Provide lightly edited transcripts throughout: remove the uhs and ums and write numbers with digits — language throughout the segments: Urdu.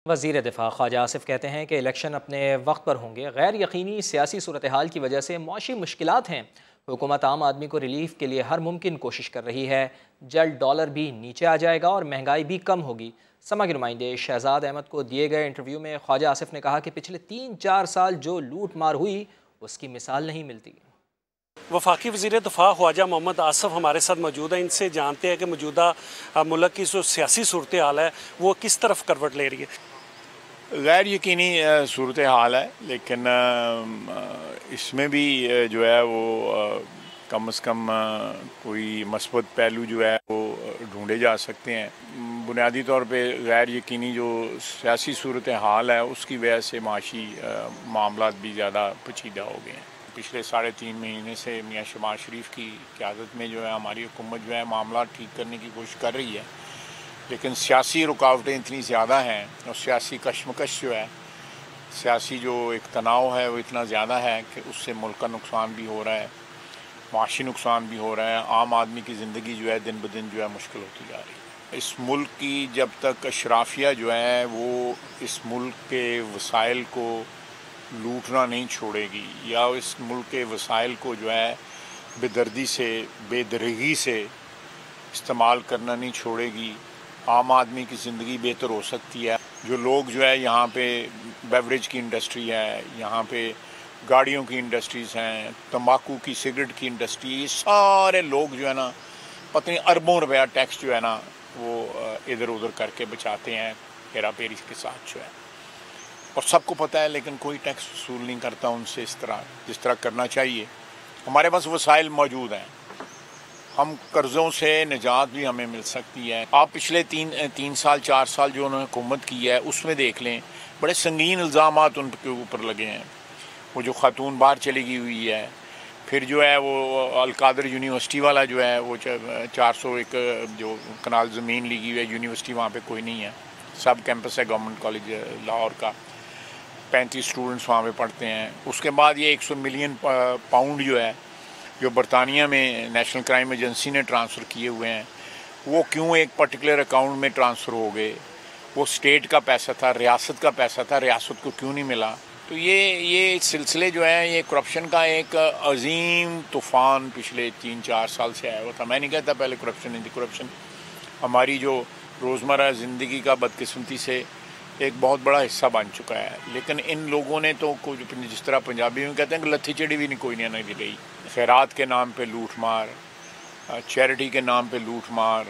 وزیر دفاع خواجہ آصف کہتے ہیں کہ الیکشن اپنے وقت پر ہوں گے۔ غیر یقینی سیاسی صورتحال کی وجہ سے معاشی مشکلات ہیں۔ حکومت عام آدمی کو ریلیف کے لیے ہر ممکن کوشش کر رہی ہے۔ جلد ڈالر بھی نیچے آ جائے گا اور مہنگائی بھی کم ہوگی۔ سما کے نمائندے شہزاد احمد کو دیے گئے انٹرویو میں خواجہ آصف نے کہا کہ پچھلے 3-4 سال جو لوٹ مار ہوئی اس کی مثال نہیں ملتی۔ وفاقی وزیر دفاع خواجہ محمد آصف ہمارے ساتھ موجود ہیں۔ ان سے جانتے ہیں کہ موجودہ ملک کی جو سیاسی صورتحال ہے وہ کس طرف کروٹ لے رہی ہے۔ غیر یقینی صورتحال ہے، لیکن اس میں بھی جو ہے وہ کم از کم کوئی مثبت پہلو جو ہے وہ ڈھونڈے جا سکتے ہیں۔ بنیادی طور پہ غیر یقینی جو سیاسی صورتحال ہے اس کی وجہ سے معاشی معاملات بھی زیادہ پیچیدہ ہو گئے ہیں۔ پچھلے 3.5 مہینے سے میاں شہباز شریف کی قیادت میں جو ہے ہماری حکومت جو ہے معاملات ٹھیک کرنے کی کوشش کر رہی ہے، لیکن سیاسی رکاوٹیں اتنی زیادہ ہیں اور سیاسی کشمکش جو ہے، سیاسی جو ایک تناؤ ہے وہ اتنا زیادہ ہے کہ اس سے ملک کا نقصان بھی ہو رہا ہے، معاشی نقصان بھی ہو رہا ہے، عام آدمی کی زندگی جو ہے دن بدن جو ہے مشکل ہوتی جا رہی ہے۔ اس ملک کی جب تک اشرافیہ جو ہے وہ اس ملک کے وسائل کو لوٹنا نہیں چھوڑے گی یا اس ملک کے وسائل کو جو ہے بے دردی سے بے درگی سے استعمال کرنا نہیں چھوڑے گی، عام آدمی کی زندگی بہتر ہو سکتی ہے۔ جو لوگ جو ہے یہاں پہ بیوریج کی انڈسٹری ہے، یہاں پہ گاڑیوں کی انڈسٹریز ہیں، تمباکو کی سگریٹ کی انڈسٹری، یہ سارے لوگ جو ہے نا پتہ نہیں اربوں روپیہ ٹیکس جو ہے نا وہ ادھر ادھر کر کے بچاتے ہیں ہیرا پھیری کے ساتھ جو ہے، اور سب کو پتہ ہے، لیکن کوئی ٹیکس وصول نہیں کرتا ان سے جس طرح کرنا چاہیے۔ ہمارے پاس وسائل موجود ہیں، ہم قرضوں سے نجات بھی ہمیں مل سکتی ہے۔ آپ پچھلے 3-4 سال جو انہوں نے حکومت کی ہے اس میں دیکھ لیں، بڑے سنگین الزامات ان کے اوپر لگے ہیں۔ وہ جو خاتون باہر چلی گئی ہوئی ہے، پھر جو ہے وہ القادر یونیورسٹی والا جو ہے وہ 401 جو کنال زمین لی ہوئی ہے یونیورسٹی، وہاں پہ کوئی نہیں ہے، سب کیمپس ہے گورنمنٹ کالج لاہور کا، 35 اسٹوڈنٹس وہاں پہ پڑھتے ہیں۔ اس کے بعد یہ 100 ملین پاؤنڈ جو ہے جو برطانیہ میں نیشنل کرائم ایجنسی نے ٹرانسفر کیے ہوئے ہیں، وہ کیوں ایک پرٹیکولر اکاؤنٹ میں ٹرانسفر ہو گئے؟ وہ اسٹیٹ کا پیسہ تھا، ریاست کا پیسہ تھا، ریاست کو کیوں نہیں ملا؟ تو یہ سلسلے جو ہیں، یہ کرپشن کا ایک عظیم طوفان پچھلے 3-4 سال سے آیا ہوا تھا۔ میں نہیں کہتا پہلے کرپشن نہیں تھی، کرپشن ہماری جو روزمرہ زندگی کا بدقسمتی سے ایک بہت بڑا حصہ بن چکا ہے، لیکن ان لوگوں نے تو جس طرح پنجابی میں کہتے ہیں کہ لتھی چڑی بھی نہیں کوئی نہیں دی رہی۔ خیرات کے نام پہ لوٹ مار، چیریٹی کے نام پہ لوٹ مار،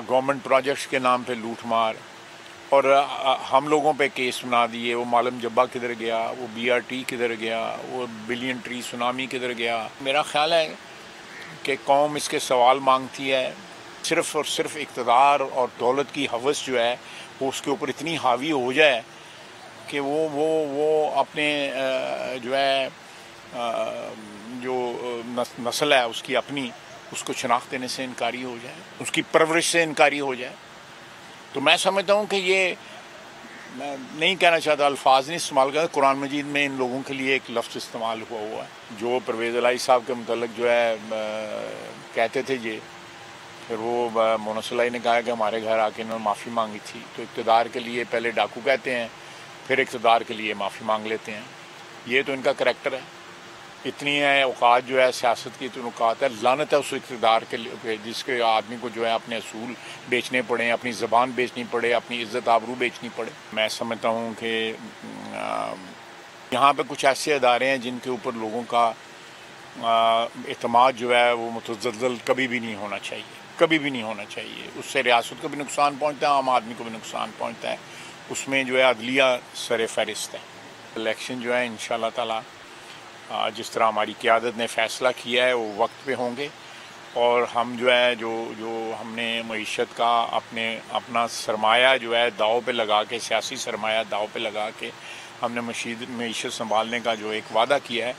گورنمنٹ پروجیکٹس کے نام پہ لوٹ مار، اور ہم لوگوں پہ کیس بنا دیے۔ وہ معلم جبہ کدھر گیا، وہ BRT کدھر گیا، وہ بلین ٹری سونامی کدھر گیا۔ میرا خیال ہے کہ قوم اس کے سوال مانگتی ہے، صرف اور صرف اقتدار اور دولت کی ہوس جو ہے وہ اس کے اوپر اتنی حاوی ہو جائے کہ وہ اپنے جو ہے جو نسل ہے اس کی اپنی، اس کو شناخت دینے سے انکاری ہو جائے، اس کی پرورش سے انکاری ہو جائے۔ تو میں سمجھتا ہوں کہ یہ، میں نہیں کہنا چاہتا، الفاظ نہیں استعمال کرتا، قرآن مجید میں ان لوگوں کے لیے ایک لفظ استعمال ہوا ہے جو پرویز الہی صاحب کے متعلق جو ہے کہتے تھے یہ، پھر وہ مونس الہی نے کہا کہ ہمارے گھر آ کے انہوں نے معافی مانگی تھی۔ تو اقتدار کے لیے پہلے ڈاکو کہتے ہیں، پھر اقتدار کے لیے معافی مانگ لیتے ہیں، یہ تو ان کا کریکٹر ہے۔ اتنی ہے اوقات جو ہے سیاست کی، تو اوقات ہے، لعنت ہے اس اقتدار کے لیے جس کے آدمی کو جو ہے اپنے اصول بیچنے پڑے، اپنی زبان بیچنی پڑے، اپنی عزت آبرو بیچنی پڑے۔ میں سمجھتا ہوں کہ یہاں پہ کچھ ایسے ادارے ہیں جن کے اوپر لوگوں کا اعتماد جو ہے وہ متزلزل کبھی بھی نہیں ہونا چاہیے، کبھی بھی نہیں ہونا چاہیے۔ اس سے ریاست کو بھی نقصان پہنچتا ہے، عام آدمی کو بھی نقصان پہنچتا ہے۔ اس میں جو ہے عدلیہ سر فہرست ہے۔ الیکشن جو ہے انشاءاللہ تعالی جس طرح ہماری قیادت نے فیصلہ کیا ہے وہ وقت پہ ہوں گے، اور ہم جو ہے جو ہم نے معیشت کا اپنا سرمایہ جو ہے داؤ پہ لگا کے، سیاسی سرمایہ داؤ پہ لگا کے ہم نے معیشت سنبھالنے کا جو ایک وعدہ کیا ہے